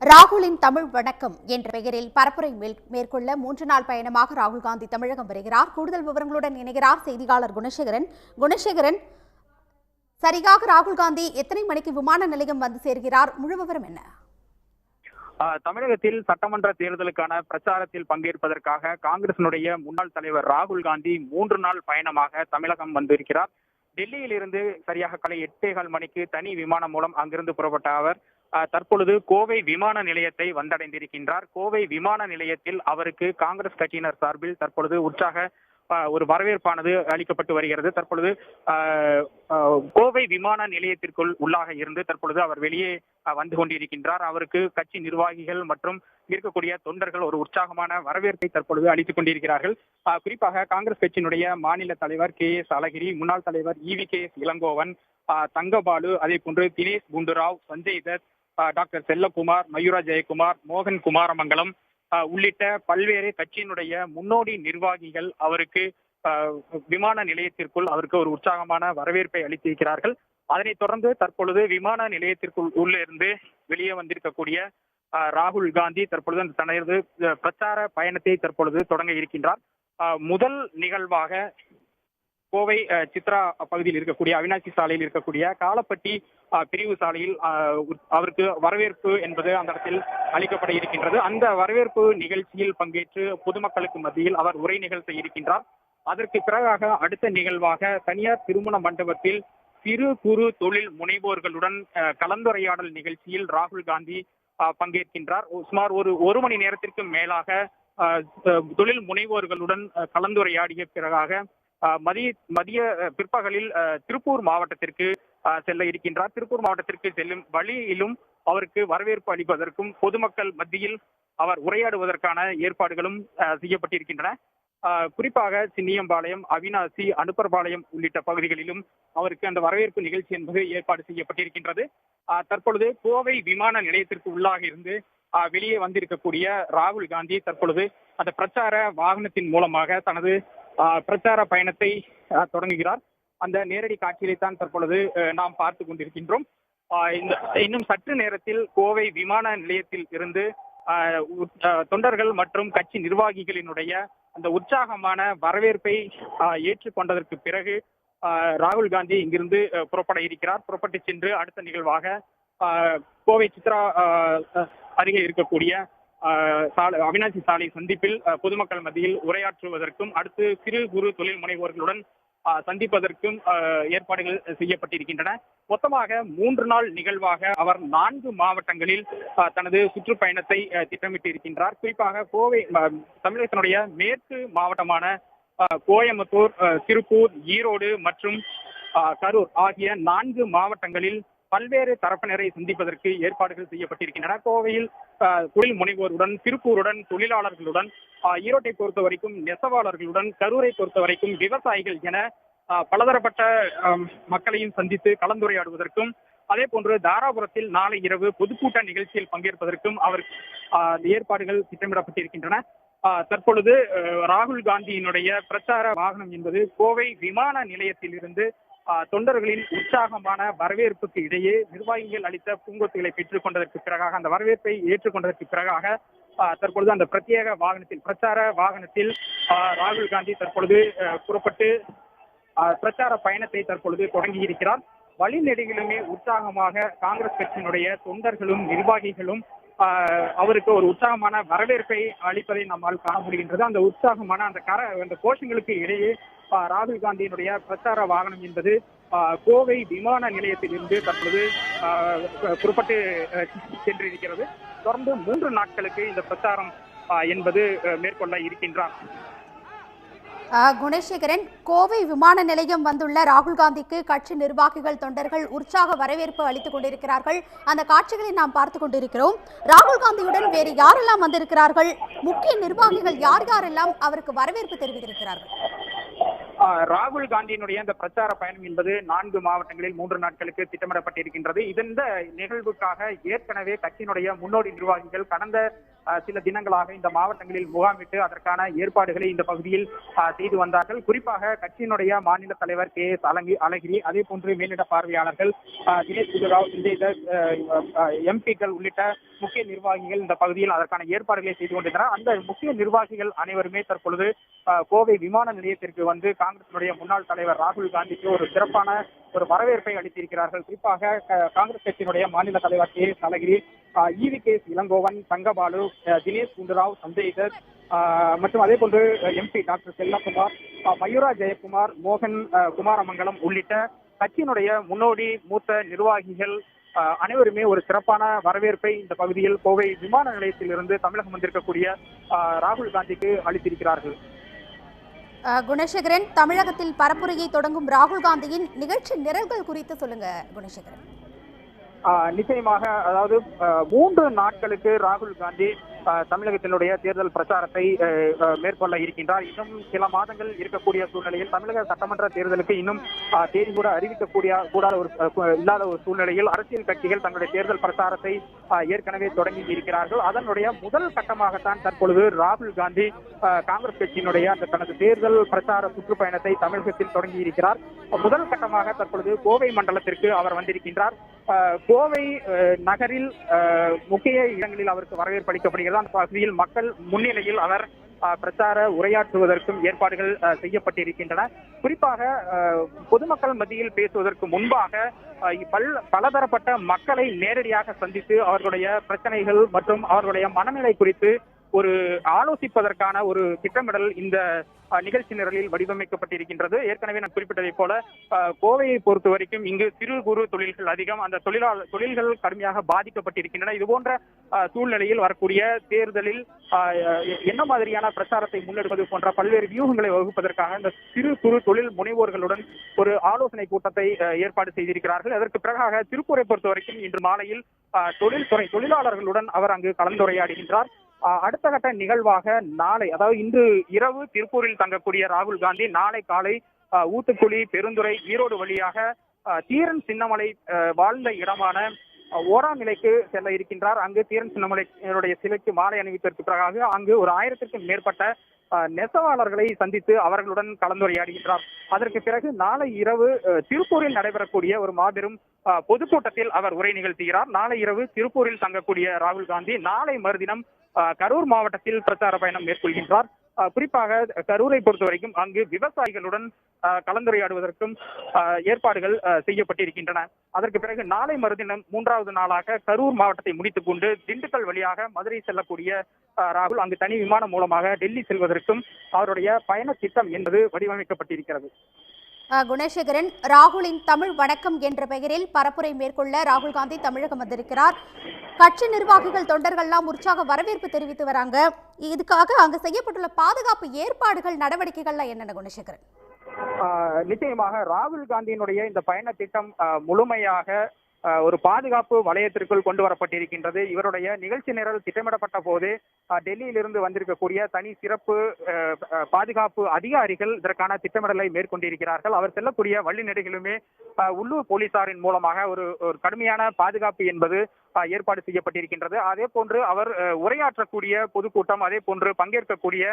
ராகுலின் தமிழ் வணக்கம் என்ற பெயரில் பரப்புரை மேற்கொள்ள 3 நாள் பயணமாக ராகுல் காந்தி தமிழகம் வருகிறார். கூடுதல் விவரங்களுடன் இணைகிறார் செய்தியாளர் குணசேகரன். சரியாக ராகுல் காந்தி எத்தனை மணிக்கு விமான நிலையம் வந்து சேர்கிறார்? முழு விவரம் என்ன? தமிழகத்தில் சட்டமன்ற தேர்தலுக்கான பிரச்சாரத்தில் பங்கேற்பதற்காக காங்கிரசினுடைய முன்னாள் தலைவர் ராகுல் காந்தி 3 நாள் பயணமாக தமிழகம் வந்திருக்கிறார். டெல்லியில் இருந்து சரியாக காலை 8:15 மணிக்கு தனி விமானம் மூலம் அங்கிருந்து புறப்பட்ட அவர் தற்பொழுது கோவை விமான நிலையத்தை வந்தடைந்திருக்கின்றார். கோவை விமான நிலையத்தில் அவருக்கு காங்கிரஸ் கட்சியினர் சார்பில் தற்பொழுது உற்சாக ஒரு வரவேற்பானது அளிக்கப்பட்டு வருகிறது. தற்பொழுது கோவை விமான நிலையத்திற்குள் உள்ளாக இருந்து தற்பொழுது அவர் வெளியே வந்து கொண்டிருக்கின்றார். அவருக்கு கட்சி நிர்வாகிகள் மற்றும் இருக்கக்கூடிய தொண்டர்கள் ஒரு உற்சாகமான வரவேற்பை தற்பொழுது அளித்துக் கொண்டிருக்கிறார்கள். குறிப்பாக காங்கிரஸ் கட்சியினுடைய மாநில தலைவர் KS அழகிரி, முன்னாள் தலைவர் EVKS இளங்கோவன், தங்கபாலு, அதே போன்று தினேஷ் குண்டுராவ், சஞ்சய் தத், டாக்டர் செல்லகுமார், மயூரா ஜெயக்குமார், மோகன் குமாரமங்கலம் உள்ளிட்ட பல்வேறு கட்சியினுடைய முன்னோடி நிர்வாகிகள் அவருக்கு விமான நிலையத்திற்குள் அவருக்கு ஒரு உற்சாகமான வரவேற்பை அளித்திருக்கிறார்கள். அதனைத் தொடர்ந்து தற்பொழுது விமான நிலையத்திற்குள் உள்ளிருந்து வெளியே வந்திருக்கக்கூடிய ராகுல் காந்தி தற்பொழுது தனது பிரச்சார பயணத்தை தற்பொழுது தொடங்க இருக்கின்றார். முதல் நிகழ்வாக கோவை சித்ரா பகுதியில் இருக்கக்கூடிய அவினாசி சாலையில் இருக்கக்கூடிய காலப்பட்டி பிரிவு சாலையில் அவருக்கு வரவேற்பு என்பது அந்த இடத்தில் அளிக்கப்பட இருக்கின்றது. அந்த வரவேற்பு நிகழ்ச்சியில் பங்கேற்று பொதுமக்களுக்கு மத்தியில் அவர் உரை நிகழ்த்த இருக்கின்றார். அதற்கு பிறகாக அடுத்த நிகழ்வாக தனியார் திருமண மண்டபத்தில் சிறு குறு தொழில் முனைவோர்களுடன் கலந்துரையாடல் நிகழ்ச்சியில் ராகுல் காந்தி பங்கேற்கின்றார். சுமார் ஒரு மணி நேரத்திற்கு மேலாக தொழில் முனைவோர்களுடன் கலந்துரையாடிய பிறகாக மதிய பிற்பகலில் திருப்பூர் மாவட்டத்திற்கு செல்ல இருக்கின்றார். திருப்பூர் மாவட்டத்திற்கு செல்லும் வழியிலும் அவருக்கு வரவேற்பு அளிப்பதற்கும் பொதுமக்கள் மத்தியில் அவர் உரையாடுவதற்கான ஏற்பாடுகளும் செய்யப்பட்டிருக்கின்றன. குறிப்பாக சின்னியம்பாளையம், அவினாசி, அனுப்பர்பாளையம் உள்ளிட்ட பகுதிகளிலும் அவருக்கு அந்த வரவேற்பு நிகழ்ச்சி என்பது ஏற்பாடு செய்யப்பட்டிருக்கின்றது. தற்பொழுது கோவை விமான நிலையத்திற்கு உள்ளாக இருந்து வெளியே வந்திருக்கக்கூடிய ராகுல் காந்தி தற்பொழுது அந்த பிரச்சார வாகனத்தின் மூலமாக தனது பிரச்சார பயணத்தை தொடங்குகிறார். அந்த நேரடி காட்சியை தான் தற்பொழுது நாம் பார்த்து கொண்டிருக்கின்றோம். இன்னும் சற்று நேரத்தில் கோவை விமான நிலையத்தில் இருந்து தொண்டர்கள் மற்றும் கட்சி நிர்வாகிகளினுடைய அந்த உற்சாகமான வரவேற்பை ஏற்றுக்கொண்டதற்கு பிறகு ராகுல் காந்தி இங்கிருந்து புறப்பட இருக்கிறார். புறப்பட்டு சென்று அடுத்த நிகழ்வாக கோவை சித்ரா அருகே இருக்கக்கூடிய அவினாசி சாலை சந்திப்பில் பொதுமக்கள் மத்தியில் உரையாற்றுவதற்கும் அடுத்து சிறு குறு தொழில் முனைவோர்களுடன் சந்திப்பதற்கும் ஏற்பாடுகள் செய்யப்பட்டிருக்கின்றன. மொத்தமாக 3 நாள் நிகழ்வாக அவர் 4 மாவட்டங்களில் தனது சுற்றுப்பயணத்தை திட்டமிட்டு இருக்கின்றார். குறிப்பாக கோவை தமிழகத்தினுடைய மேற்கு மாவட்டமான கோயம்புத்தூர், திருப்பூர், ஈரோடு மற்றும் கரூர் ஆகிய 4 மாவட்டங்களில் பல்வேறு தரப்பினரை சந்திப்பதற்கு ஏற்பாடுகள் செய்யப்பட்டிருக்கின்றன. கோவையில் தொழில் முனைவோருடன், திருப்பூருடன் தொழிலாளர்களுடன், ஈரோட்டை பொறுத்த வரைக்கும் நெசவாளர்களுடன், கரூரை பொறுத்த வரைக்கும் விவசாயிகள் என பலதரப்பட்ட மக்களையும் சந்தித்து கலந்துரையாடுவதற்கும், அதே போன்று தாராபுரத்தில் நாளை இரவு பொதுக்கூட்ட நிகழ்ச்சியில் பங்கேற்பதற்கும் அவர் ஏற்பாடுகள் திட்டமிடப்பட்டிருக்கின்றன. தற்பொழுது ராகுல் காந்தியினுடைய பிரச்சார வாகனம் என்பது கோவை விமான நிலையத்தில் இருந்து தொண்டர்களின் உற்சாகமான வரவேற்புக்கு இடையே நிர்வாகிகள் அளித்த பூங்கொத்துகளை பெற்றுக் கொண்டதற்கு பிறகாக அந்த வரவேற்பை ஏற்றுக்கொண்டதற்கு பிறகாக தற்பொழுது அந்த பிரத்யேக வாகனத்தில் பிரச்சார வாகனத்தில் ராகுல் காந்தி தற்பொழுது புறப்பட்டு பிரச்சார பயணத்தை தற்பொழுது தொடங்கி இருக்கிறார். வழிநெடுகிலுமே உற்சாகமாக காங்கிரஸ் கட்சியினுடைய தொண்டர்களும் நிர்வாகிகளும் அவருக்கு ஒரு உற்சாகமான வரவேற்பை அளிப்பதை நம்மால் காண முடிகின்றது. அந்த உற்சாகமான அந்த கோஷங்களுக்கு இடையே ராகுல் காந்தியினுடைய பிரச்சார வாகனம் என்பது கோவை விமான நிலையத்தில் இருந்து தற்பொழுது புறப்பட்டு சென்றிருக்கிறது. தொடர்ந்து 3 நாட்களுக்கு இந்த பிரச்சாரம் என்பது மேற்கொள்ள இருக்கின்றார். குணசேகரன், கோவை விமான நிலையம் வந்துள்ள ராகுல் காந்திக்கு கட்சி நிர்வாகிகள், தொண்டர்கள் உற்சாக வரவேற்பு அளித்துக் கொண்டிருக்கிறார்கள். அந்த காட்சிகளை நாம் பார்த்துக் கொண்டிருக்கிறோம். ராகுல் காந்தியுடன் வேறு யாரெல்லாம் வந்திருக்கிறார்கள்? முக்கிய நிர்வாகிகள் யார் யாரெல்லாம் அவருக்கு வரவேற்பு தெரிவித்திருக்கிறார்கள்? ராகுல் காந்தியினுடைய இந்த பிரச்சார பயணம் என்பது 4 மாவட்டங்களில் 3 நாட்களுக்கு திட்டமிடப்பட்டிருக்கின்றது. இந்த நிகழ்வுக்காக ஏற்கனவே கட்சியினுடைய முன்னோடி நிர்வாகிகள் கடந்த சில தினங்களாக இந்த மாவட்டங்களில் முகாமிட்டு அதற்கான ஏற்பாடுகளை இந்த பகுதியில் செய்து வந்தார்கள். குறிப்பாக கட்சியினுடைய மாநில தலைவர் KS அழகிரி, அதே போன்று மேலிட பார்வையாளர்கள் தினேஷ் குண்டுராவ், MP-க்கள் உள்ளிட்ட முக்கிய நிர்வாகிகள் இந்த பகுதியில் அதற்கான ஏற்பாடுகளை செய்து கொண்டிருந்தனர். அந்த முக்கிய நிர்வாகிகள் அனைவருமே தற்பொழுது கோவை விமான நிலையத்திற்கு வந்து காங்கிரசினுடைய முன்னாள் தலைவர் ராகுல் காந்திக்கு ஒரு சிறப்பான ஒரு வரவேற்பை அளித்திருக்கிறார்கள். குறிப்பாக காங்கிரஸ் கட்சியினுடைய மாநில தலைவர் KS அழகிரி, EVKS இளங்கோவன், தங்கபாலு, தினேஷ் குண்டுராவ், சஞ்சய் தத் மற்றும் அதே போன்று MP டாக்டர் செல்லகுமார், மயூரா ஜெயக்குமார், மோகன் குமாரமங்கலம் உள்ளிட்ட கட்சியினுடைய முன்னோடி மூத்த நிர்வாகிகள் அனைவருமே ஒரு சிறப்பான வரவேற்பை இந்த பகுதியில் கோவை விமான நிலையத்திலிருந்து தமிழகம் வந்திருக்கக்கூடிய ராகுல் காந்திக்கு அளித்திருக்கிறார்கள். குணசேகரன், தமிழகத்தில் பரப்புரையை தொடங்கும் ராகுல் காந்தியின் நிகழ்ச்சி நிரல்கள் குறித்து சொல்லுங்க குணசேகரன். நிச்சயமாக, அதாவது 3 நாட்களுக்கு ராகுல் காந்தி தமிழகத்தினுடைய தேர்தல் பிரச்சாரத்தை மேற்கொள்ள இருக்கின்றார். இன்னும் சில மாதங்கள் இருக்கக்கூடிய சூழ்நிலையில் தமிழக சட்டமன்ற தேர்தலுக்கு இன்னும் தேதி கூட இல்லாத ஒரு சூழ்நிலையில் அரசியல் கட்சிகள் தங்களுடைய தேர்தல் பிரச்சாரத்தை ஏற்கனவே தொடங்கி இருக்கிறார்கள். அதனுடைய முதல் கட்டமாகத்தான் தற்பொழுது ராகுல் காந்தி காங்கிரஸ் கட்சியினுடைய அந்த தனது தேர்தல் பிரச்சார சுற்றுப்பயணத்தை தமிழகத்தில் தொடங்கி இருக்கிறார். முதல் கட்டமாக தற்பொழுது கோவை மண்டலத்திற்கு அவர் வந்திருக்கின்றார். கோவை நகரில் முக்கிய இடங்களில் அவருக்கு வரவேற்பு அளிக்கப்படுகிறது. அந்த பகுதியில் மக்கள் முன்னிலையில் அவர் பிரச்சார உரையாற்றுவதற்கும் ஏற்பாடுகள் செய்யப்பட்டிருக்கின்றன. குறிப்பாக பொதுமக்கள் மத்தியில் பேசுவதற்கு முன்பாக பலதரப்பட்ட மக்களை நேரடியாக சந்தித்து அவர்களுடைய பிரச்சனைகள் மற்றும் அவர்களுடைய மனநிலை குறித்து ஒரு ஆலோசிப்பதற்கான ஒரு திட்டமிடல் இந்த நிகழ்ச்சி நிரலில் வடிவமைக்கப்பட்டிருக்கின்றது. ஏற்கனவே நான் குறிப்பிட்டதை போல கோவையை பொறுத்த வரைக்கும் இங்கு சிறு குறு தொழில்கள் அதிகம், அந்த தொழில்கள் கடுமையாக பாதிக்கப்பட்டிருக்கின்றன. இது போன்ற சூழ்நிலையில் வரக்கூடிய தேர்தலில் என்ன மாதிரியான பிரச்சாரத்தை முன்னெடுப்பது போன்ற பல்வேறு வியூகங்களை வகுப்பதற்காக இந்த சிறு குறு தொழில் முனைவோர்களுடன் ஒரு ஆலோசனை கூட்டத்தை ஏற்பாடு செய்திருக்கிறார்கள். அதற்கு பிறகாக திருப்பூரை பொறுத்த வரைக்கும் இன்று மாலையில் தொழில்துறை தொழிலாளர்களுடன் அவர் அங்கு கலந்துரையாடுகின்றார். அடுத்த கட்ட நிகழ்வாக நாளை, அதாவது இன்று இரவு திருப்பூரில் தங்கக்கூடிய ராகுல் காந்தி நாளை காலை ஊத்துக்குளி, பெருந்துறை, ஈரோடு வழியாக தீரன் சின்னமலை வாழ்ந்த இடமான ஓராம் நிலைக்கு செல்ல இருக்கின்றார். அங்கு தீரன் சின்னமலையினுடைய சிலைக்கு மாலை அணிவித்ததற்கு பிறகு அங்கு ஒரு 1000க்கும் மேற்பட்ட நெசவாளர்களை சந்தித்து அவர்களுடன் கலந்துரையாடுகின்றார். அதற்கு பிறகு நாளை இரவு திருப்பூரில் நடைபெறக்கூடிய ஒரு மாபெரும் பொதுக்கூட்டத்தில் அவர் உரை நிகழ்த்துகிறார். நாளை இரவு திருப்பூரில் தங்கக்கூடிய ராகுல் காந்தி நாளை மறுதினம் கரூர் மாவட்டத்தில் பிரச்சார பயணம் மேற்கொள்கின்றார். குறிப்பாக கரூரை பொறுத்த வரைக்கும் அங்கு விவசாயிகளுடன் கலந்துரையாடுவதற்கும் ஏற்பாடுகள் செய்யப்பட்டிருக்கின்றன. அதற்கு பிறகு நாளை மறுதினம் 3வது நாளாக கரூர் மாவட்டத்தை முடித்துக் கொண்டு திண்டுக்கல் வழியாக மதுரை செல்லக்கூடிய ராகுல் அங்கு தனி விமானம் மூலமாக டெல்லி செல்வதற்கும் அவருடைய பயண திட்டம் என்பது வடிவமைக்கப்பட்டிருக்கிறது. குணசேகரன், ராகுலின் தமிழ் வணக்கம் என்ற பெயரில் பரப்புரை மேற்கொள்ள ராகுல் காந்தி தமிழகம் வந்திருக்கிறார். கட்சி நிர்வாகிகள், தொண்டர்கள்லாம் உற்சாக வரவேற்பு தெரிவித்து வராங்க. இதுக்காக அங்கு செய்யப்பட்டுள்ள பாதுகாப்பு ஏற்பாடுகள், நடவடிக்கைகள்லாம் என்னென்ன குணசேகரன்? நிச்சயமாக ராகுல் காந்தியினுடைய இந்த பயண திட்டம் முழுமையாக ஒரு பாதுகாப்பு வலயத்திற்குள் கொண்டு வரப்பட்டிருக்கின்றது. இவருடைய நிகழ்ச்சி நிரல் திட்டமிடப்பட்ட போது டெல்லியிலிருந்து வந்திருக்கக்கூடிய தனி சிறப்பு பாதுகாப்பு அதிகாரிகள் இதற்கான திட்டமிடலை மேற்கொண்டிருக்கிறார்கள். அவர் செல்லக்கூடிய வழிநெடுகளுமே உள்ளூர் போலீசாரின் மூலமாக ஒரு கடுமையான பாதுகாப்பு என்பது ஏற்பாடு செய்யப்பட்டிருக்கின்றது. அதே போன்று அவர் உரையாற்றக்கூடிய பொதுக்கூட்டம், அதே போன்று பங்கேற்கக்கூடிய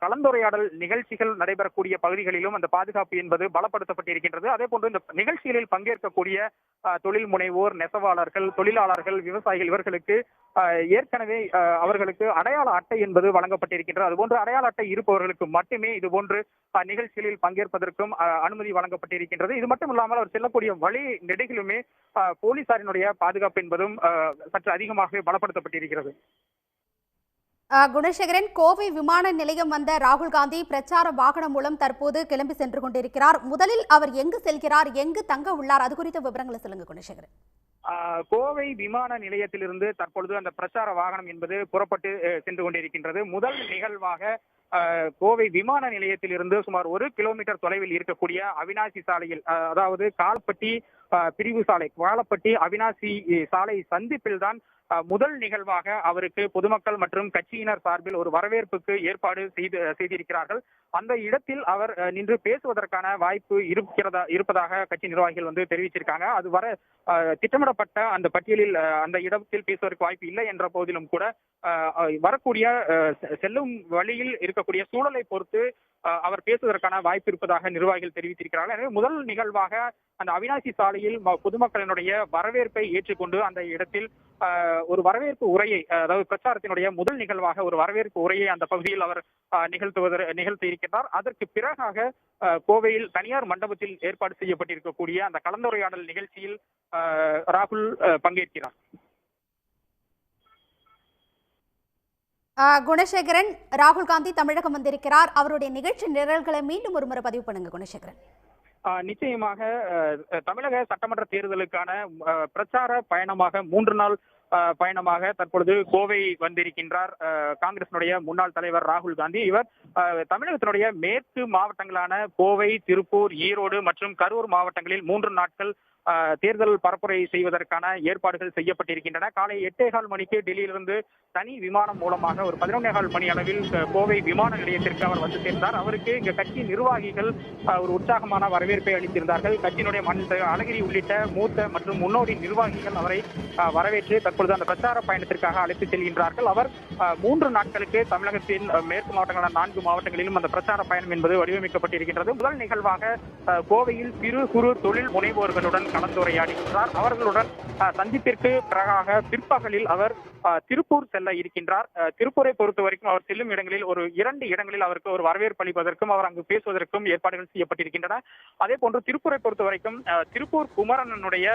கலந்துரையாடல் நிகழ்ச்சிகள் நடைபெறக்கூடிய பகுதிகளிலும் அந்த பாதுகாப்பு என்பது பலப்படுத்தப்பட்டிருக்கின்றது. அதே போன்று இந்த நிகழ்ச்சிகளில் பங்கேற்கக்கூடிய தொழில் முனைவோர், நெசவாளர்கள், தொழிலாளர்கள், விவசாயிகள் இவர்களுக்கு ஏற்கனவே அவர்களுக்கு அடையாள அட்டை என்பது வழங்கப்பட்டிருக்கின்றது. அதுபோன்று அடையாள அட்டை இருப்பவர்களுக்கு மட்டுமே இதுபோன்று நிகழ்ச்சிகளில் பங்கேற்பதற்கும் அனுமதி வழங்கப்பட்டிருக்கின்றது. இது மட்டும் இல்லாமல் அவர் செல்லக்கூடிய வழி நெடுகிலுமே போலீசாரினுடைய பாதுகாப்பு என்பதும் சற்று அதிகமாக பலப்படுத்தப்பட்டிருக்கிறது. குணசேகரன், கோவை விமான நிலையம் வந்த ராகுல் காந்தி பிரச்சார வாகனம் மூலம் தற்போது கிளம்பி சென்று கொண்டிருக்கிறார். முதலில் அவர் எங்கு செல்கிறார், எங்கு தங்க உள்ளார், அது குறித்த விவரங்களை சொல்லுங்க குணசேகரன். கோவை விமான நிலையத்திலிருந்து தற்பொழுது அந்த பிரச்சார வாகனம் என்பது புறப்பட்டு சென்று கொண்டிருக்கின்றது. முதல் நிகழ்வாக கோவை விமான நிலையத்திலிருந்து சுமார் 1 கிலோமீட்டர் தொலைவில் இருக்கக்கூடிய அவினாசி சாலையில், அதாவது காலப்பட்டி பிரிவு சாலை, வாழப்பட்டி அவினாசி சாலை சந்திப்பில் தான் முதல் நிகழ்வாக அவருக்கு பொதுமக்கள் மற்றும் கட்சியினர் சார்பில் ஒரு வரவேற்புக்கு ஏற்பாடு செய்திருக்கிறார்கள். அந்த இடத்தில் அவர் நின்று பேசுவதற்கான வாய்ப்பு இருப்பதாக கட்சி நிர்வாகிகள் தெரிவிச்சிருக்காங்க. அது வர திட்டமிடப்பட்ட அந்த பட்டியலில் அந்த இடத்தில் பேசுவதற்கு வாய்ப்பு இல்லை என்ற போதிலும் கூட வரக்கூடிய செல்லும் வழியில் இருக்கக்கூடிய சூழலை பொறுத்து அவர் பேசுவதற்கான வாய்ப்பு இருப்பதாக நிர்வாகிகள் தெரிவித்திருக்கிறார்கள். எனவே முதல் நிகழ்வாக அந்த அவினாசி சாலையில் பொதுமக்களினுடைய வரவேற்பை ஏற்றுக்கொண்டு அந்த இடத்தில் ஒரு வரவேற்பு உரையை, அதாவது பிரச்சாரத்தினுடைய முதல் நிகழ்வாக ஒரு வரவேற்பு உரையை அந்த பகுதியில் அவர் நிகழ்த்தி இருக்கிறார். அதற்கு பிறகாக கோவையில் தனியார் மண்டபத்தில் ஏற்பாடு செய்யப்பட்டிருக்கக்கூடிய அந்த கலந்துரையாடல் நிகழ்ச்சியில் ராகுல் பங்கேற்கிறார். குணசேகரன், ராகுல் காந்தி தமிழகம் வந்திருக்கிறார். அவருடைய நிகழ்ச்சி நிரல்களை மீண்டும் ஒரு முறை பதிவு பண்ணுங்க குணசேகரன். நிச்சயமாக தமிழக சட்டமன்ற தேர்தலுக்கான பிரச்சார பயணமாக 3 நாள் பயணமாக தற்பொழுது கோவை வந்திருக்கின்றார் காங்கிரசினுடைய முன்னாள் தலைவர் ராகுல் காந்தி. இவர் தமிழகத்தினுடைய மேற்கு மாவட்டங்களான கோவை, திருப்பூர், ஈரோடு மற்றும் கரூர் மாவட்டங்களில் 3 நாட்கள் தேர்தல் பரப்புரை செய்வதற்கான ஏற்பாடுகள் செய்யப்பட்டிருக்கின்றன. காலை 8:15 மணிக்கு டெல்லியிலிருந்து தனி விமானம் மூலமாக ஒரு 11:15 மணி அளவில் கோவை விமான நிலையத்திற்கு அவர் வந்து சேர்ந்தார். அவருக்கு இங்க கட்சி நிர்வாகிகள் ஒரு உற்சாகமான வரவேற்பை அளித்திருந்தார்கள். கட்சியினுடைய அழகிரி உள்ளிட்ட மூத்த மற்றும் முன்னோடி நிர்வாகிகள் அவரை வரவேற்று தற்பொழுது அந்த பிரச்சார பயணத்திற்காக அழைத்து செல்கின்றார்கள். அவர் 3 நாட்களுக்கு தமிழகத்தின் மேற்கு மாவட்டங்களான 4 மாவட்டங்களிலும் அந்த பிரச்சார பயணம் என்பது வடிவமைக்கப்பட்டிருக்கின்றது. முதல் நிகழ்வாக கோவையில் சிறு குறு தொழில் முனைவோர்களுடன் கலந்துரையாடுகின்றார். அவர்களுடன் சந்திப்பிற்கு பிறகாக பிற்பகலில் அவர் திருப்பூர் செல்ல இருக்கின்றார். திருப்பூரை பொறுத்த வரைக்கும் அவர் செல்லும் இடங்களில் ஒரு 2 இடங்களில் அவருக்கு ஒரு வரவேற்பு அளிப்பதற்கும் அவர் அங்கு பேசுவதற்கும் ஏற்பாடுகள் செய்யப்பட்டிருக்கின்றன. அதே போன்று திருப்பூரை பொறுத்த வரைக்கும் திருப்பூர் குமரனுடைய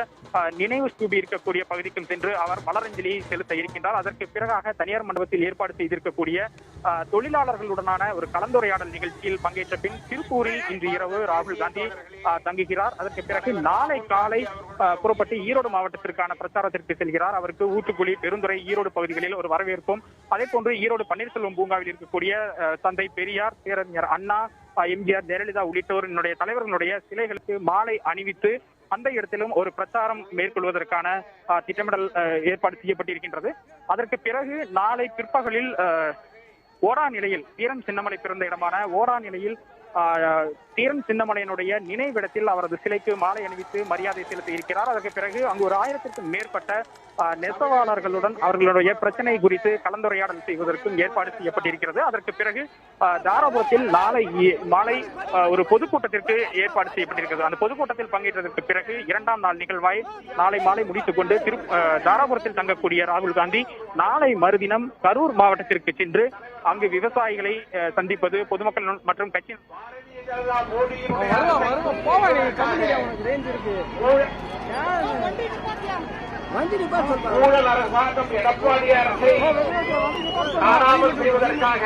நினைவு ஸ்தூபி இருக்கக்கூடிய பகுதிக்கும் சென்று அவர் மலரஞ்சலி செலுத்த இருக்கின்றார். அதற்கு பிறகாக தனியார் மண்டபத்தில் ஏற்பாடு செய்திருக்கக்கூடிய தொழிலாளர்களுடனான ஒரு கலந்துரையாடல் நிகழ்ச்சியில் பங்கேற்ற பின் திருப்பூரில் இன்று இரவு ராகுல் காந்தி தங்குகிறார். அதற்கு பிறகு நாளை காலை புறப்பட்டு ஈரோடு மாவட்டத்திற்கான பிரச்சாரத்திற்கு செல்கிறார். அவருக்கு ஊத்துக்குளி, பெருந்துறை, ஈரோடு பகுதிகளில் ஒரு வரவேற்பும், அதே போன்று ஈரோடு பன்னீர்செல்வம் பூங்காவில் இருக்கக்கூடிய தந்தை பெரியார், பேரறிஞர் அண்ணா, எம்ஜிஆர், ஜெயலலிதா உள்ளிட்டோரினுடைய தலைவர்களுடைய சிலைகளுக்கு மாலை அணிவித்து அந்த இடத்திலும் ஒரு பிரச்சாரம் மேற்கொள்வதற்கான திட்டமிடல் ஏற்பாடு செய்யப்பட்டிருக்கின்றது. அதற்கு பிறகு நாளை பிற்பகலில் ஓடா நிலையில், தீரன் சின்னமலை பிறந்த இடமான ஓடா நிலையில் தீரன் சின்னமலையினுடைய நினைவிடத்தில் அவரது சிலைக்கு மாலை அணிவித்து மரியாதை செலுத்த இருக்கிறார். அதற்கு பிறகு அங்கு ஒரு 1000க்கும் மேற்பட்ட நெசவாளர்களுடன் அவர்களுடைய பிரச்சனை குறித்து கலந்துரையாடல் செய்வதற்கும் ஏற்பாடு செய்யப்பட்டிருக்கிறது. அதற்கு பிறகு தாராபுரத்தில் நாளை மாலை ஒரு பொதுக்கூட்டத்திற்கு ஏற்பாடு செய்யப்பட்டிருக்கிறது. அந்த பொதுக்கூட்டத்தில் பங்கேற்றதற்கு பிறகு 2ஆம் நாள் நிகழ்வாய் நாளை மாலை முடித்துக் கொண்டு தாராபுரத்தில் தங்கக்கூடிய ராகுல் காந்தி நாளை மறுதினம் கரூர் மாவட்டத்திற்கு சென்று அங்கு விவசாயிகளை சந்திப்பது, பொதுமக்கள் மற்றும் கட்சி ஊழல் அரசாங்கம் எடப்பாடி அரசை காணாமல் செய்வதற்காக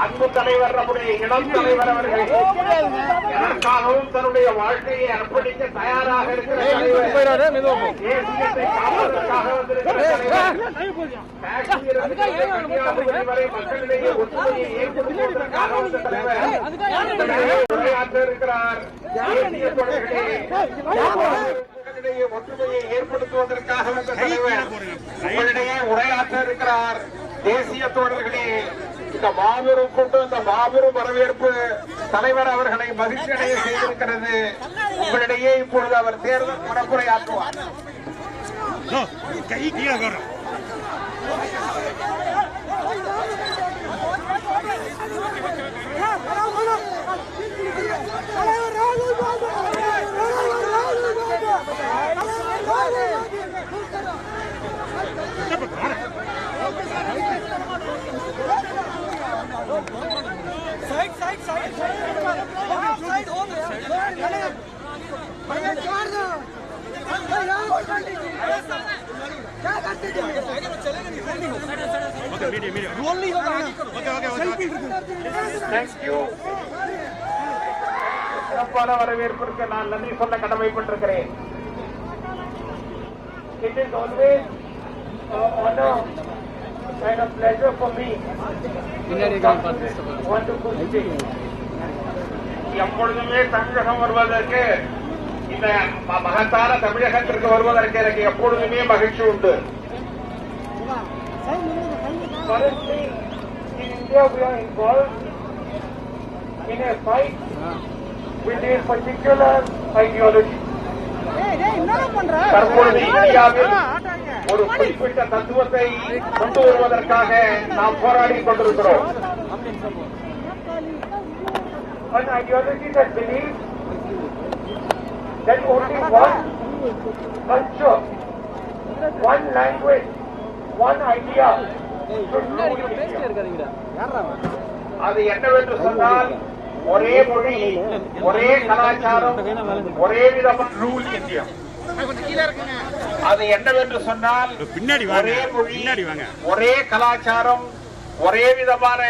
அன்பு தலைவர், நம்முடைய இளம் தலைவர் அவர்கள் எதற்காகவும் தன்னுடைய வாழ்க்கையை அர்ப்பணிக்க தயாராக இருக்கிற தலைவர், தேசியத்தை காப்பதற்காக வந்திருக்கிற தலைவர், கன்னியாகுமரி வரை மக்களிடையே ஒற்றுமையை ஏற்படுத்துவதற்காக வந்த தலைவர் உரையாற்ற இருக்கிறார். தேசிய தொடர்களே, ஒற்றுமையை ஏற்படுத்துவதற்காக வந்த தலைவர் உங்களிடையே உரையாற்ற இருக்கிறார். தேசிய தோழர்களே, இந்த மாபெரும் கூட்டம், இந்த மாபெரும் வரவேற்பு தலைவர் அவர்களை மகிழ்ச்சி அடைய செய்திருக்கிறது. உங்களிடையே இப்பொழுது அவர் தேர்தல் பரப்புரையாற்றுவார். சிறப்பான வரவேற்பிற்கு நான் நன்றி சொல்ல கடமைப்பட்டிருக்கிறேன். It is always an honor and a pleasure for me wonderful day. எப்பொழுதுமே தமிழகம் வருவதற்கு, இந்த மகத்தான தமிழகத்திற்கு வருவதற்கு எனக்கு எப்பொழுதுமே மகிழ்ச்சி உண்டு. currently in India we are involved in a fight with a particular ideology. தற்பொழுது இந்தியாவில் ஒரு குறிப்பிட்ட தத்துவத்தை கொண்டு வருவதற்காக நாம் போராடி கொண்டிருக்கிறோம். An ideology that believes that only one culture, one language, one idea should rule India. அது என்னவென்று சொன்னால் ஒரே மொழி, ஒரே கலாச்சாரம், ஒரே விதமான ரூல் இந்தியா. அது என்னவென்று சொன்னால் ஒரே மொழி, ஒரே கலாச்சாரம், ஒரே விதமான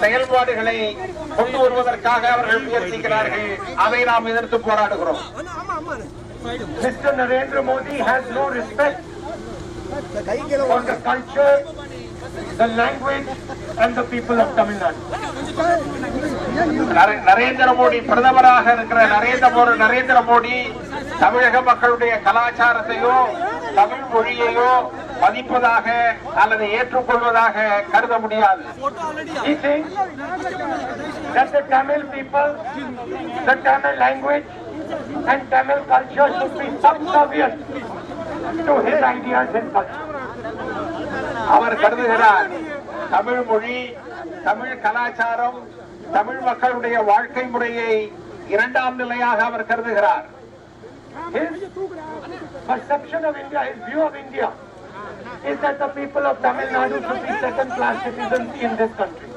செயல்பாடுகளை கொண்டு வருவதற்காக அவர்கள் முயற்சிக்கிறார்கள். அதை நாம் எதிர்த்து போராடுகிறோம். Mr. Narendra Modi has no respect for the culture, the language and the people of Tamil Nadu. Narendra Modi பிரதமராக இருக்கிற நரேந்திர மோடி தமிழக மக்களுடைய கலாச்சாரத்தையோ தமிழ் மொழியையோ மதிப்பதாக அல்லது ஏற்றுக்கொள்வதாக கருத முடியாது. He thinks that the Tamil people, the Tamil language and Tamil culture should be subservient to his ideas and culture. அவர் கருதுகிறார் தமிழ் மொழி, தமிழ் கலாச்சாரம், தமிழ் மக்களுடைய வாழ்க்கை முறையை இரண்டாம் நிலையாக அவர் கருதுகிறார். His perception of India, his view of India is that the people of Tamil Nadu should be second class citizens in this country.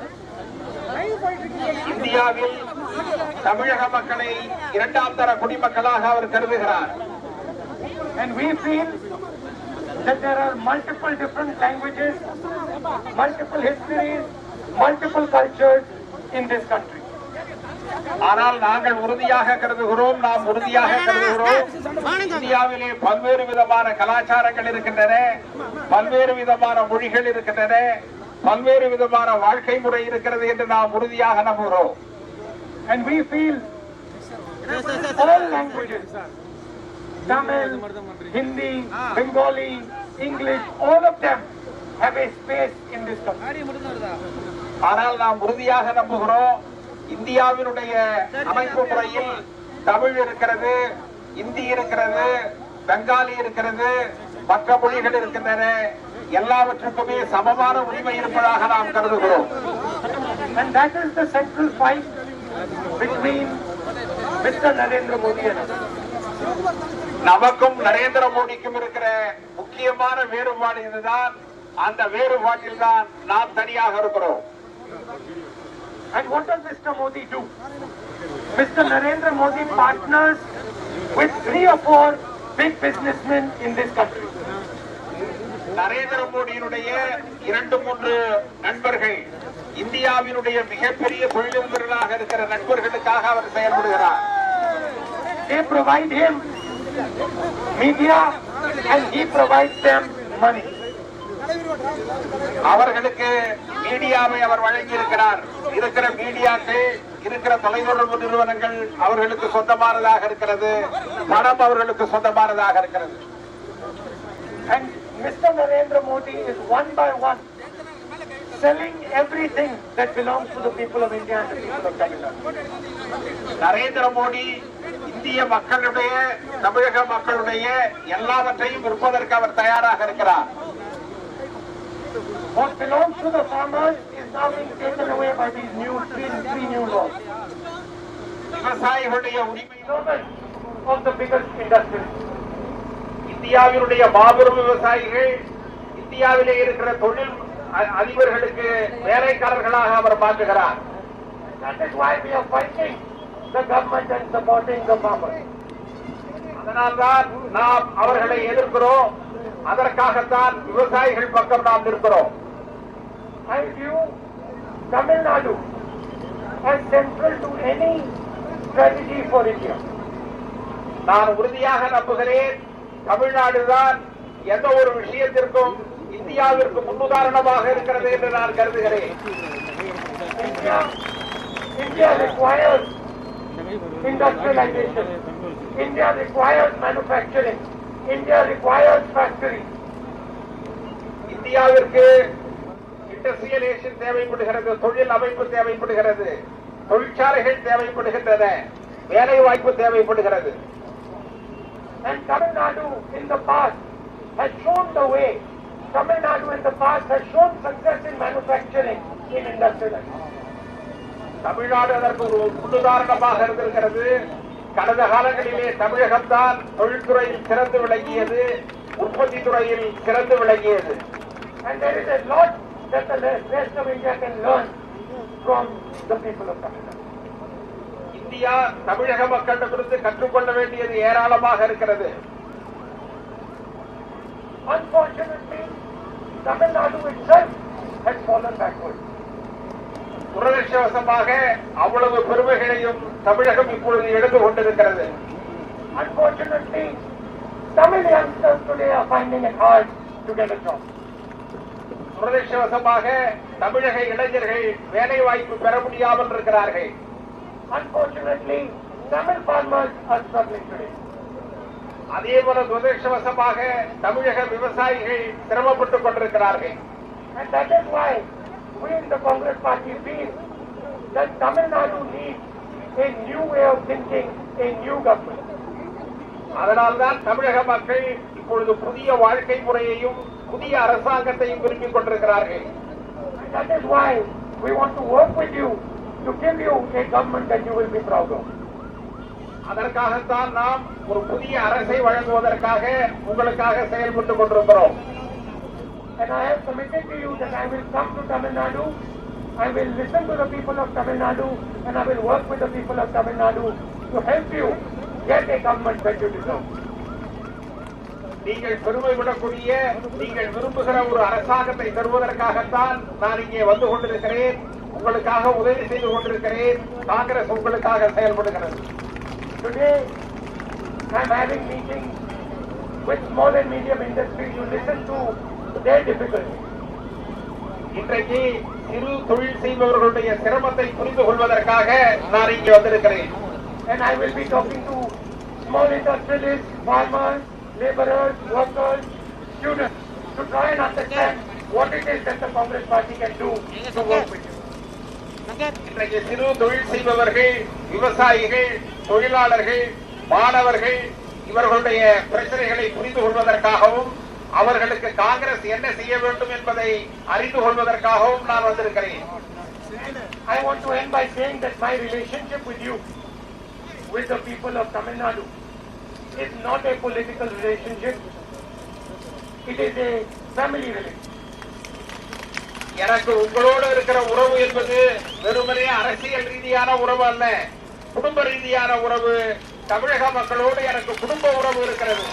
இந்தியாவில் தமிழக மக்களை இரண்டாம் தர குடிமக்களாக அவர் கருதுகிறார். And we feel that there are multiple different languages, multiple histories, multiple cultures in this country. ஆனால் நாங்கள் உறுதியாக கருதுகிறோம், இந்தியாவிலே பல்வேறு விதமான கலாச்சாரங்கள் இருக்கின்றன, பல்வேறு விதமான மொழிகள் இருக்கின்றன, பல்வேறு விதமான வாழ்க்கை முறை இருக்கிறது என்று நாம் உறுதியாக நம்புகிறோம். And we feel all languages, Tamil, Hindi, Bengali, English, all of them have a space in this country. ஆனால் நாம் உறுதியாக நம்புகிறோம், இந்தியாவினுடைய அமைப்பு முறையில் தமிழ் இருக்கிறது, இந்தி இருக்கிறது, பெங்காலி இருக்கிறது, மற்ற மொழிகள் இருக்கின்றன, எல்லாவற்றுக்குமே சமமான உரிமை இருப்பதாக நாம் கருதுகிறோம். And that is the central fight between Mr. Narendra Modi and us. நமக்கும் நரேந்திர மோடிக்கும் இருக்கிற முக்கியமான வேறுபாடு இதுதான். அந்த வேறுபாட்டில் தான் நாம் தனியாக இருக்கிறோம். And what does Mr. Modi do? Mr. Narendra Modi partners with 3 or 4 big businessmen in this country. Narendra மோடியினுடைய 2-3 நண்பர்கள் இந்தியாவினுடைய மிகப்பெரிய தொழிலதிபர்களாக இருக்கிற நண்பர்களுக்காக அவர் செயல்படுகிறார். They provide him media and he provides them money. அவர்களுக்கு மீடியாவை அவர் வழங்கி இருக்கிறார். இருக்கிற மீடியாக்கள், இருக்கிற தொலைத்தொடர்பு நிறுவனங்கள் அவர்களுக்கு சொந்தமானதாக இருக்கிறது, பணம் அவர்களுக்கு சொந்தமானதாக இருக்கிறது. And Mr. Narendra Modi is one by one selling everything that belongs to the people of India and the people of Tamil Nadu. Narendra Modi இந்திய மக்களுடைய, தமிழக மக்களுடைய எல்லாவற்றையும் விற்பதற்கு அவர் தயாராக இருக்கிறார். What belongs to the farmers is now being taken away by these three new laws. விவசாயிகளுடைய உரிமை of the biggest industry. இந்தியாவினுடைய மாபெரும் விவசாயிகள் இந்தியாவிலே இருக்கிற தொழில் அதிபர்களுக்கு வேலைக்காரர்களாக அவர் மாற்றுகிறார். That is why we are fighting the government and supporting the farmers. அதனால்தான் நாம் அவர்களை எதிர்க்கிறோம். அதற்காகத்தான் விவசாயிகள் பக்கம் நாம் இருக்கிறோம். I view Tamil Nadu as central to any strategy for India. நான் உறுதியாக நம்புகிறேன், தமிழ்நாடுதான் எந்த ஒரு விஷயத்திற்கும் இந்தியாவிற்கு முன்னுதாரணமாக இருக்கிறது என்று நான் கருதுகிறேன். India requires industrialization. India requires manufacturing. India requires factories. இந்தியாவிற்கு இண்டஸ்ட்ரியலைசேஷன் தேவைப்படுகிறது, தொழில் அமைப்பு தேவைப்படுகிறது, தொழிற்சாலைகள் தேவைப்படுகின்றன, வேலை வாய்ப்பு தேவைப்படுகிறது. And Tamil Nadu in the past has shown the way. Tamil Nadu in the past has shown success in manufacturing, in industrialization. Tamil Nadu அதற்கு ஒரு முன்னுதாரணமாக இருந்திருக்கிறது. கடந்த காலங்களிலே தமிழகம்தான் தொழில்துறையில் சிறந்து விளங்கியது, உற்பத்தி துறையில் சிறந்து விளங்கியது. And there is a lot that the rest of India can learn from the people of Tamil Nadu. India தமிழக மக்களிடமிருந்து கற்றுக்கொள்ள வேண்டியது ஏராளமாக இருக்கிறது. Unfortunately, Tamil Nadu itself has fallen backward. துரதிர்ஷ்டவசமாக அவ்வளவு பெருமைகளையும் தமிழகம் இப்பொழுது எடுத்து கொண்டிருக்கிறது. Unfortunately, Tamil youngsters today are finding it hard to get a job. துரதிர்ஷ்டவசமாக தமிழக இளைஞர்கள் வேலை வாய்ப்பு பெற முடியாமல் இருக்கிறார்கள். Unfortunately, Tamil farmers are struggling today. அதேபோல துரதிர்ஷ்டவசமாக தமிழக விவசாயிகள் சிரமப்பட்டுக் கொண்டிருக்கிறார்கள். And that is why we in the Congress Party feel that Tamil Nadu needs a new way of thinking, a new government. அதனால்தான் தமிழக மக்கள் இப்பொழுது புதிய வாழ்க்கை முறையையும் புதிய அரசாங்கத்தையும் விரும்பிக் கொண்டிருக்கிறார்கள். And that is why we want to work with you to give you a government that you will be proud of. அதற்காகத்தான் நாம் ஒரு புதிய அரசை வழங்குவதற்காக உங்களுக்காக செயல்பட்டுக் கொண்டிருக்கிறோம். And I have committed to you that I will come to Tamil Nadu, I will listen to the people of Tamil Nadu, and I will work with the people of Tamil Nadu to help you get a government that you deserve. நீங்கள் பெருமை விடக்கூடிய, நீங்கள் விரும்புகிற ஒரு அரசாங்கத்தை தருவதற்காகத்தான் நான் இங்கே வந்து கொண்டிருக்கிறேன், உங்களுக்காக உதவி செய்து கொண்டிருக்கிறேன். காங்கிரஸ் உங்களுக்காக செயல்படுகிறது. Today I am having meetings with small and medium industry to listen to their difficulties. இன்றைக்கு சிறு தொழில் செய்பவர்களுடைய சிரமத்தை புரிந்து கொள்வதற்காக நான் இங்கே வந்திருக்கிறேன். And I will be talking to small industrialists, farmers, laborers, workers, students to try and understand what it is that the Congress Party can do to work with you. இன்றைக்கு சிறு தொழில் செய்பவர்கள், விவசாயிகள், தொழிலாளர்கள், மாணவர்கள் இவர்களுடைய பிரச்சனைகளை புரிந்து கொள்வதற்காகவும் அவர்களுக்கு காங்கிரஸ் என்ன செய்ய வேண்டும் என்பதை அறிந்து கொள்வதற்காகவும் நான் வந்திருக்கிறேன். I want to end by saying that my relationship with you, with the people of Tamil Nadu, is not a political relationship. It is a family relationship. எனக்கு உங்களோடு இருக்கிற உறவு என்பது வெறுமனே அரசியல் ரீதியான உறவு அல்ல, குடும்ப ரீதியான உறவு. தமிழக மக்களோடு எனக்கு குடும்ப உறவு இருக்கிறது.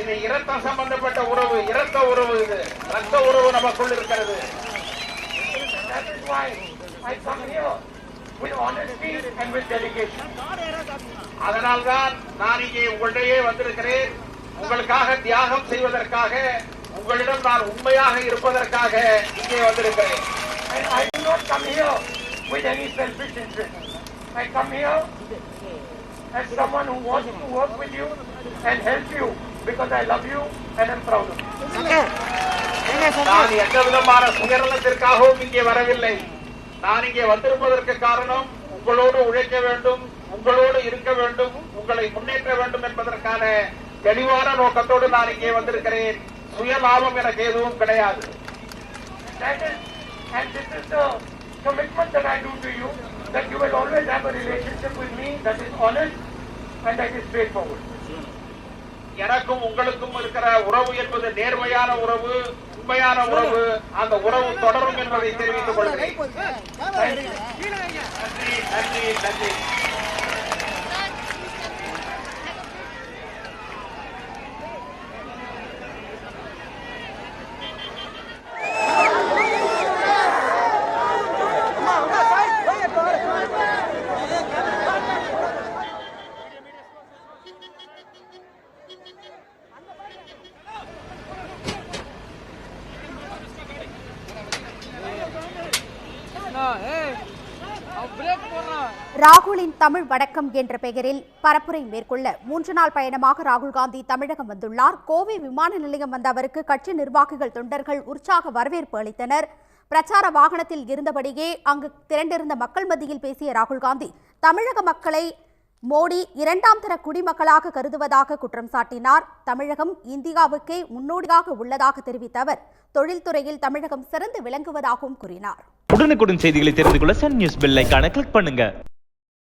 இது இரத்த சம்பந்தப்பட்ட உறவு, இரத்த உறவு, இது ரத்த உறவு நமக்குள் இருக்கிறது. அதனால்தான் நான் இங்கே உங்களிடையே வந்திருக்கிறேன். உங்களுக்காக தியாகம் செய்வதற்காக, உங்களிடம் நான் உண்மையாக இருப்பதற்காக இங்கே வந்திருக்கிறேன். I do not come here with any selfish interest. I come here as someone who wants to work with you and help you because I love you and am proud of you. நான் எந்த விதமான சுயநலத்திற்காகவும் இங்கே வரவில்லை. நான் இங்கே வந்திருப்பதற்கு காரணம் உங்களோடு உழைக்க வேண்டும், உங்களோடு இருக்க வேண்டும், உங்களை முன்னேற்ற வேண்டும் என்பதற்கான தெளிவான நோக்கத்தோடு நான் இங்கே வந்திருக்கிறேன். சுயலாபம் எனக்கு எதுவும் கிடையாது. And this is the commitment that I do to you, that you will always have a relationship with me that is honest and that is straightforward. எனக்கும் உங்களுக்கும் இருக்கிற உறவு என்பது நேர்மையான உறவு, உண்மையான உறவு. அந்த உறவு தொடரும் என்பதை தெரிவித்துக் கொள்கிறேன். நன்றி, நன்றி, நன்றி. ராகுலின் தமிழ் வணக்கம் என்ற பெயரில் பரப்புரை மேற்கொள்ள 3 நாள் பயணமாக ராகுல் காந்தி தமிழகம் வந்துள்ளார். கோவை விமான நிலையம் வந்த அவருக்கு கட்சி நிர்வாகிகள் தொண்டர்கள் உற்சாக வரவேற்பு அளித்தனர். பிரச்சார வாகனத்தில் இருந்தபடியே அங்கு திரண்டிருந்த மக்கள் மத்தியில் பேசிய ராகுல் காந்தி தமிழக மக்களை மோடி 2ஆம் தர குடிமக்களாக கருதுவதாக குற்றம் சாட்டினார். தமிழகம் இந்தியாவுக்கே முன்னோடியாக உள்ளதாக தெரிவித்த அவர் தொழில்துறையில் தமிழகம் சிறந்து விளங்குவதாகவும் கூறினார். உடனுக்குடன் செய்திகளை தெரிந்து கொள்ள சன் நியூஸ் பெல் ஐகானை கிளிக் பண்ணுங்க.